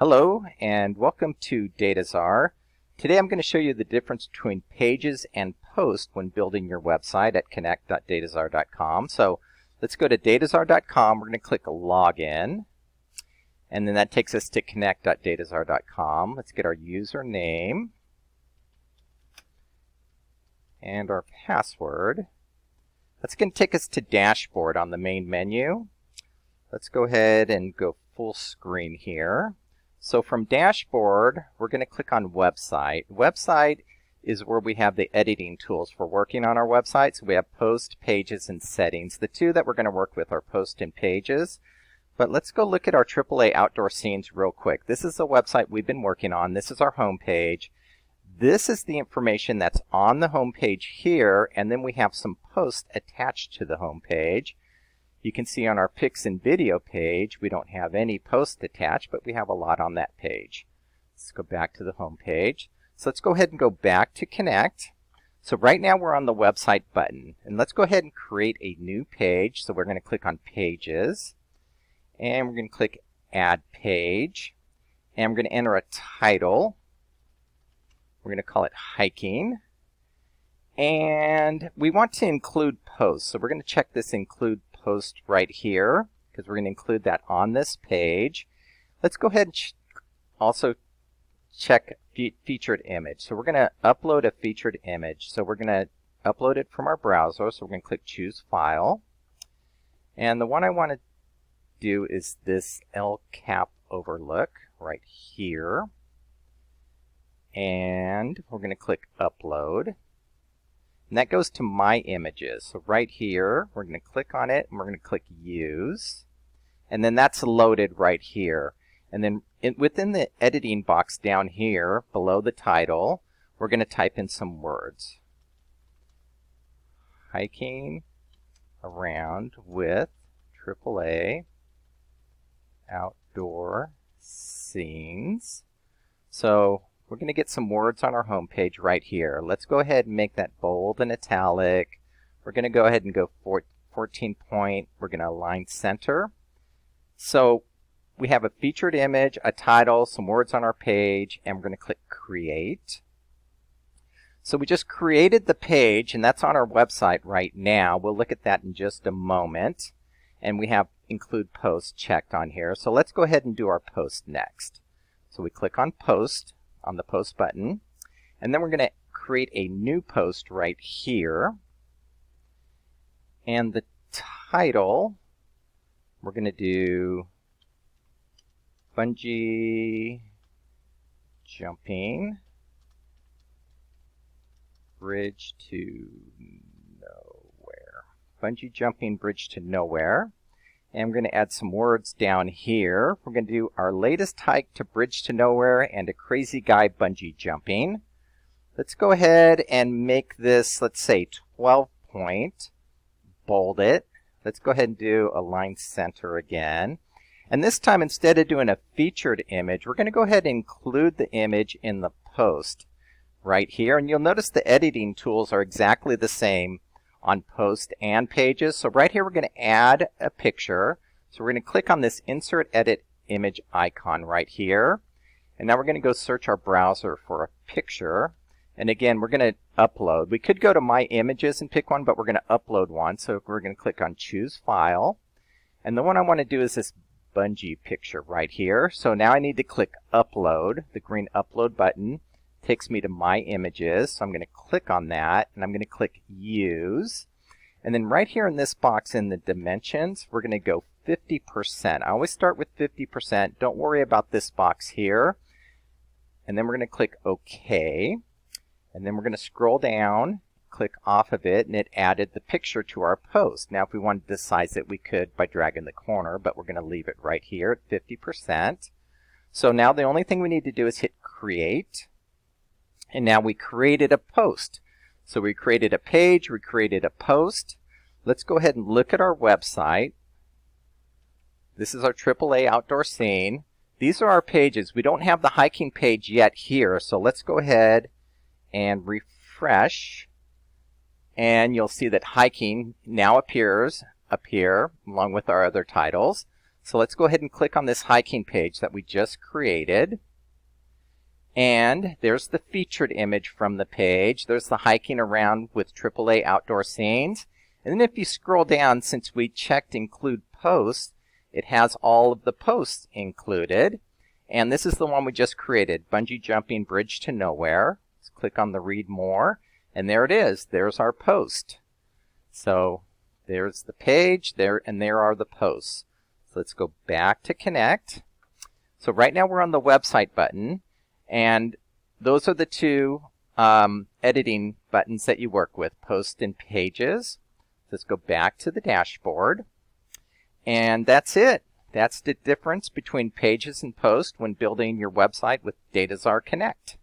Hello and welcome to Dataczar. Today I'm going to show you the difference between pages and posts when building your website at connect.dataczar.com. So let's go to dataczar.com. We're going to click Login, and then that takes us to connect.dataczar.com. Let's get our username and our password. That's going to take us to Dashboard on the main menu. Let's go ahead and go full screen here. So from Dashboard, we're going to click on Website. Website is where we have the editing tools for working on our website. So we have Post, Pages, and Settings. The two that we're going to work with are Post and Pages. But let's go look at our AAA outdoor scenes real quick. This is the website we've been working on. This is our home page. This is the information that's on the home page here, and then we have some posts attached to the home page. You can see on our pics and video page, we don't have any posts attached, but we have a lot on that page. Let's go back to the home page. So let's go ahead and go back to Connect. So right now we're on the website button, and let's go ahead and create a new page. So we're going to click on Pages, and we're going to click Add Page, and we're going to enter a title. We're going to call it Hiking, and we want to include posts. So we're going to check this Include Post right here because we're going to include that on this page. Let's go ahead and also check featured image. So we're going to upload a featured image. So we're going to upload it from our browser. So we're going to click Choose File. And the one I want to do is this El Cap overlook right here. And we're going to click Upload. And that goes to My Images. So right here, we're going to click on it, and we're going to click Use. And then that's loaded right here. And then within the editing box down here, below the title, we're going to type in some words. Hiking around with AAA outdoor scenes. So we're going to get some words on our home page right here. Let's go ahead and make that bold and italic. We're going to go ahead and go 14 point. We're going to align center. So we have a featured image, a title, some words on our page, and we're going to click Create. So we just created the page, and that's on our website right now. We'll look at that in just a moment. And we have Include Post checked on here. So let's go ahead and do our post next. So we click on Post on the Post button, and then we're going to create a new post right here, and the title we're going to do Bungee Jumping Bridge to Nowhere. Bungee Jumping Bridge to Nowhere. And we're going to add some words down here. We're going to do our latest hike to Bridge to Nowhere and a crazy guy bungee jumping. Let's go ahead and make this, let's say, 12 point. Bold it. Let's go ahead and do Align Center again. And this time, instead of doing a featured image, we're going to go ahead and include the image in the post right here. And you'll notice the editing tools are exactly the same on Post and Pages. So right here we're going to add a picture. So we're going to click on this Insert Edit Image icon right here. And now we're going to go search our browser for a picture. And again, we're going to upload. We could go to My Images and pick one, but we're going to upload one. So we're going to click on Choose File. And the one I want to do is this bungee picture right here. So now I need to click Upload. The green Upload button takes me to My Images, so I'm going to click on that, and I'm going to click Use. And then right here in this box in the dimensions, we're going to go 50%. I always start with 50%. Don't worry about this box here. And then we're going to click OK. And then we're going to scroll down, click off of it, and it added the picture to our post. Now if we wanted to size it, we could by dragging the corner, but we're going to leave it right here at 50%. So now the only thing we need to do is hit Create. And now we created a post. So we created a page, we created a post. Let's go ahead and look at our website. This is our AAA outdoor scene. These are our pages. We don't have the hiking page yet here, so let's go ahead and refresh. And you'll see that hiking now appears up here along with our other titles. So let's go ahead and click on this hiking page that we just created. And there's the featured image from the page. There's the hiking around with AAA outdoor scenes. And then if you scroll down, since we checked include posts, it has all of the posts included. And this is the one we just created, Bungee Jumping Bridge to Nowhere. Let's click on the read more. And there it is. There's our post. So there's the page there, and there are the posts. So let's go back to Connect. So right now we're on the website button. And those are the two editing buttons that you work with, Post and Pages. Let's go back to the dashboard. And that's it. That's the difference between Pages and Post when building your website with Dataczar Connect.